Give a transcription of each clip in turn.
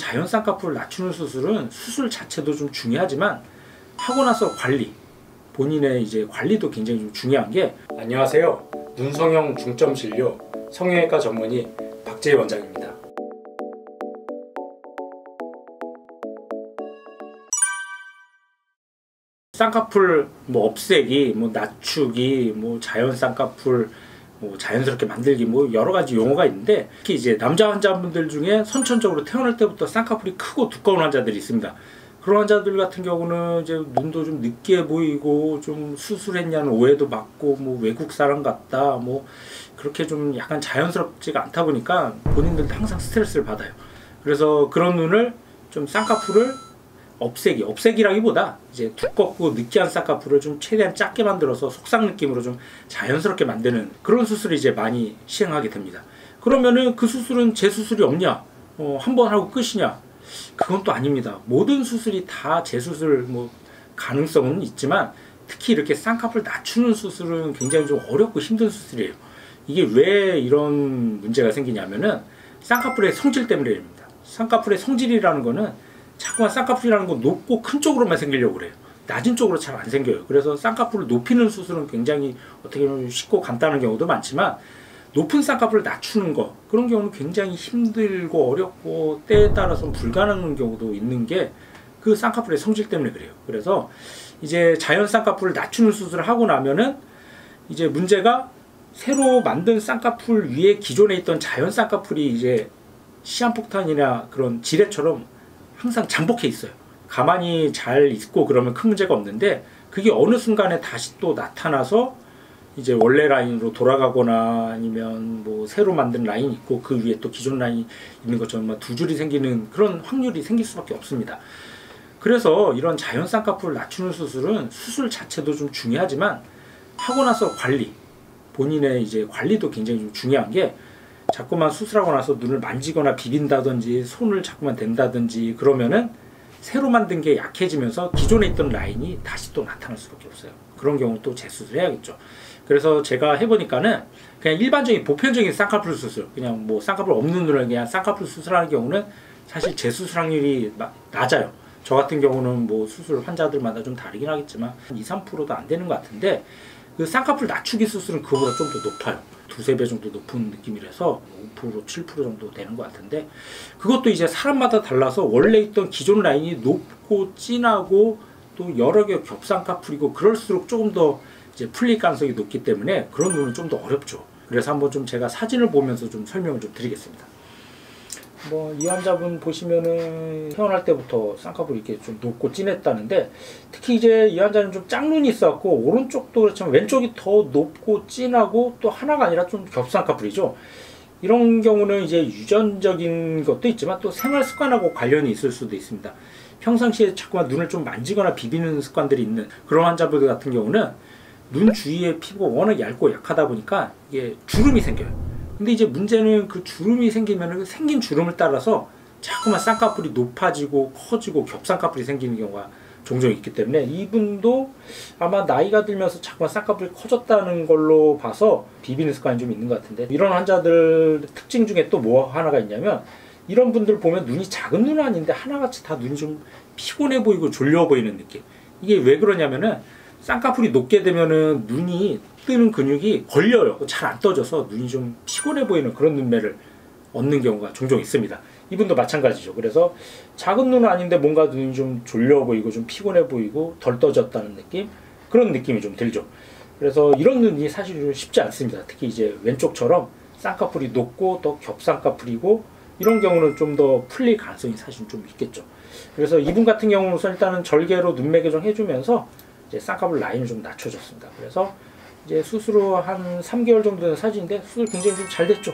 자연 쌍꺼풀 낮추는 수술은 수술 자체도 좀 중요하지만 하고 나서 관리, 본인의 이제 관리도 굉장히 좀 중요한 게. 안녕하세요. 눈성형 중점 진료 성형외과 전문의 박재희 원장입니다. 쌍꺼풀 없애기, 낮추기, 자연 쌍꺼풀 자연스럽게 만들기, 여러 가지 용어가 있는데, 특히 이제 남자 환자분들 중에 선천적으로 태어날 때부터 쌍꺼풀이 크고 두꺼운 환자들이 있습니다. 그런 환자들 같은 경우는 이제 눈도 좀 늦게 보이고 좀 수술했냐는 오해도 받고 외국 사람 같다 그렇게 좀 약간 자연스럽지가 않다 보니까 본인들도 항상 스트레스를 받아요. 그래서 그런 눈을 좀 쌍꺼풀을 없애기라기보다 이제 두껍고 느끼한 쌍꺼풀을 좀 최대한 작게 만들어서 속상 느낌으로 좀 자연스럽게 만드는 그런 수술을 이제 많이 시행하게 됩니다. 그러면은 그 수술은 재수술이 없냐? 한 번 하고 끝이냐? 그건 또 아닙니다. 모든 수술이 다 재수술 가능성은 있지만, 특히 이렇게 쌍꺼풀 낮추는 수술은 굉장히 좀 어렵고 힘든 수술이에요. 이게 왜 이런 문제가 생기냐면은 쌍꺼풀의 성질 때문입니다. 쌍꺼풀의 성질이라는 거는 자꾸만 쌍꺼풀이라는 건 높고 큰 쪽으로만 생기려고 그래요. 낮은 쪽으로 잘 안 생겨요. 그래서 쌍꺼풀을 높이는 수술은 굉장히 어떻게 보면 쉽고 간단한 경우도 많지만, 높은 쌍꺼풀을 낮추는 거, 그런 경우는 굉장히 힘들고 어렵고 때에 따라서는 불가능한 경우도 있는 게 그 쌍꺼풀의 성질 때문에 그래요. 그래서 이제 자연 쌍꺼풀을 낮추는 수술을 하고 나면은 이제 문제가 새로 만든 쌍꺼풀 위에 기존에 있던 자연 쌍꺼풀이 이제 시한폭탄이나 그런 지뢰처럼 항상 잠복해 있어요. 가만히 잘 있고 그러면 큰 문제가 없는데, 그게 어느 순간에 다시 또 나타나서 이제 원래 라인으로 돌아가거나 아니면 새로 만든 라인이 있고 그 위에 또 기존 라인이 있는 것처럼 두 줄이 생기는 그런 확률이 생길 수밖에 없습니다. 그래서 이런 자연 쌍꺼풀 낮추는 수술은 수술 자체도 좀 중요하지만 하고 나서 관리, 본인의 이제 관리도 굉장히 좀 중요한 게, 자꾸만 수술하고 나서 눈을 만지거나 비빈다든지 손을 자꾸만 댄다든지 그러면은 새로 만든 게 약해지면서 기존에 있던 라인이 다시 또 나타날 수밖에 없어요. 그런 경우는 또 재수술 해야겠죠. 그래서 제가 해보니까는 그냥 일반적인 보편적인 쌍꺼풀 수술, 그냥 쌍꺼풀 없는 눈을 그냥 쌍꺼풀 수술하는 경우는 사실 재수술 확률이 낮아요. 저 같은 경우는 수술 환자들마다 좀 다르긴 하겠지만 2~3%도 안 되는 것 같은데, 그 쌍꺼풀 낮추기 수술은 그거보다 좀 더 높아요. 2~3배 정도 높은 느낌이라서 5%, 7% 정도 되는 것 같은데, 그것도 이제 사람마다 달라서 원래 있던 기존 라인이 높고 진하고 또 여러 개 겹쌍꺼풀이고 그럴수록 조금 더 이제 풀릴 가능성이 높기 때문에 그런 눈은 좀 더 어렵죠. 그래서 한번 좀 제가 사진을 보면서 좀 설명을 좀 드리겠습니다. 이 환자분 보시면은 태어날 때부터 쌍꺼풀이 이렇게 좀 높고 진했다는데, 특히 이제 이 환자는 좀 짝눈이 있어갖고 오른쪽도 그렇지만 왼쪽이 더 높고 진하고 또 하나가 아니라 좀 겹쌍꺼풀이죠. 이런 경우는 이제 유전적인 것도 있지만 또 생활 습관하고 관련이 있을 수도 있습니다. 평상시에 자꾸만 눈을 좀 만지거나 비비는 습관들이 있는 그런 환자분들 같은 경우는 눈 주위의 피부가 워낙 얇고 약하다 보니까 이게 주름이 생겨요. 근데 이제 문제는 그 주름이 생기면 생긴 주름을 따라서 자꾸만 쌍꺼풀이 높아지고 커지고 겹쌍꺼풀이 생기는 경우가 종종 있기 때문에, 이분도 아마 나이가 들면서 자꾸만 쌍꺼풀이 커졌다는 걸로 봐서 비비는 습관이 좀 있는 것 같은데, 이런 환자들 특징 중에 또 하나가 있냐면, 이런 분들 보면 눈이 작은 눈은 아닌데 하나같이 다 눈이 좀 피곤해 보이고 졸려 보이는 느낌. 이게 왜 그러냐면은 쌍꺼풀이 높게 되면은 눈이 뜨는 근육이 걸려요. 잘 안 떠져서 눈이 좀 피곤해 보이는 그런 눈매를 얻는 경우가 종종 있습니다. 이분도 마찬가지죠. 그래서 작은 눈은 아닌데 뭔가 눈이 좀 졸려 보이고 좀 피곤해 보이고 덜 떠졌다는 느낌? 그런 느낌이 좀 들죠. 그래서 이런 눈이 사실 좀 쉽지 않습니다. 특히 이제 왼쪽처럼 쌍꺼풀이 높고 또 겹쌍꺼풀이고 이런 경우는 좀 더 풀릴 가능성이 사실 좀 있겠죠. 그래서 이분 같은 경우는 일단은 절개로 눈매 교정 해주면서 이제 쌍꺼풀 라인을 좀 낮춰줬습니다. 그래서 이제 수술 후 한 3개월 정도 된 사진인데 수술 굉장히 좀 잘 됐죠.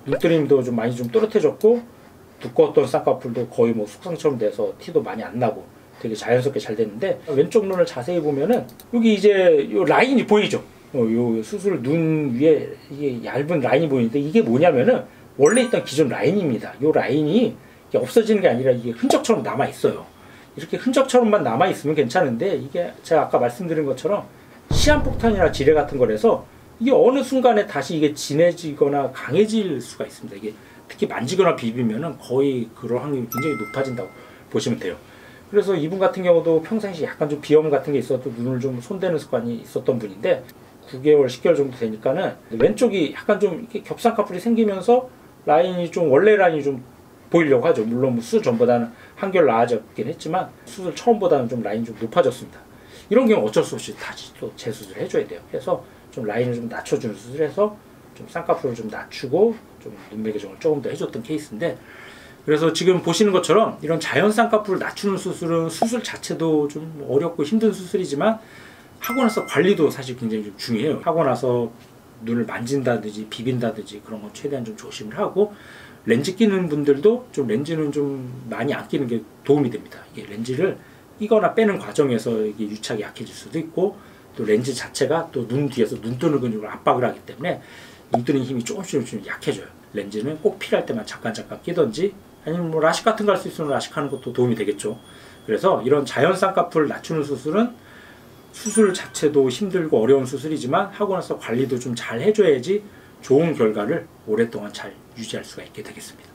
눈뜨림도 좀 많이 좀 또렷해졌고, 두꺼웠던 쌍꺼풀도 거의 숙성처럼 돼서 티도 많이 안 나고 되게 자연스럽게 잘 됐는데, 왼쪽 눈을 자세히 보면은 여기 이제 요 라인이 보이죠. 요 수술 눈 위에 이게 얇은 라인이 보이는데, 이게 뭐냐면은 원래 있던 기존 라인입니다. 요 라인이 없어지는 게 아니라 이게 흔적처럼 남아 있어요. 이렇게 흔적처럼만 남아 있으면 괜찮은데, 이게 제가 아까 말씀드린 것처럼 시한폭탄이나 지뢰 같은 거라서 이게 어느 순간에 다시 이게 진해지거나 강해질 수가 있습니다. 이게 특히 만지거나 비비면은 거의 그럴 확률이 굉장히 높아진다고 보시면 돼요. 그래서 이분 같은 경우도 평상시 약간 좀 비염 같은 게 있어도 눈을 좀 손대는 습관이 있었던 분인데 9개월, 10개월 정도 되니까는 왼쪽이 약간 좀 이렇게 겹쌍꺼풀이 생기면서 라인이 좀 원래 라인이 좀 보이려고 하죠. 물론 수술 전보다는 한결 나아졌긴 했지만 수술 처음보다는 좀 라인이 좀 높아졌습니다. 이런 경우 어쩔 수 없이 다시 또 재수술을 해줘야 돼요. 그래서 좀 라인을 좀 낮춰주는 수술해서 좀 쌍꺼풀을 좀 낮추고 좀 눈매 교정을 조금 더 해줬던 케이스인데, 그래서 지금 보시는 것처럼 이런 자연 쌍꺼풀을 낮추는 수술은 수술 자체도 좀 어렵고 힘든 수술이지만 하고 나서 관리도 사실 굉장히 좀 중요해요. 하고 나서 눈을 만진다든지 비빈다든지 그런 건 최대한 좀 조심을 하고, 렌즈 끼는 분들도 좀 렌즈는 좀 많이 안 끼는 게 도움이 됩니다. 이게 렌즈를 끼거나 빼는 과정에서 이게 유착이 약해질 수도 있고, 또 렌즈 자체가 또 눈 뒤에서 눈 뜨는 근육을 압박을 하기 때문에 눈 뜨는 힘이 조금씩 약해져요. 렌즈는 꼭 필요할 때만 잠깐 끼던지, 아니면 뭐 라식 같은 거 할 수 있으면 라식하는 것도 도움이 되겠죠. 그래서 이런 자연 쌍꺼풀 낮추는 수술은 수술 자체도 힘들고 어려운 수술이지만 하고 나서 관리도 좀 잘 해줘야지 좋은 결과를 오랫동안 잘 유지할 수가 있게 되겠습니다.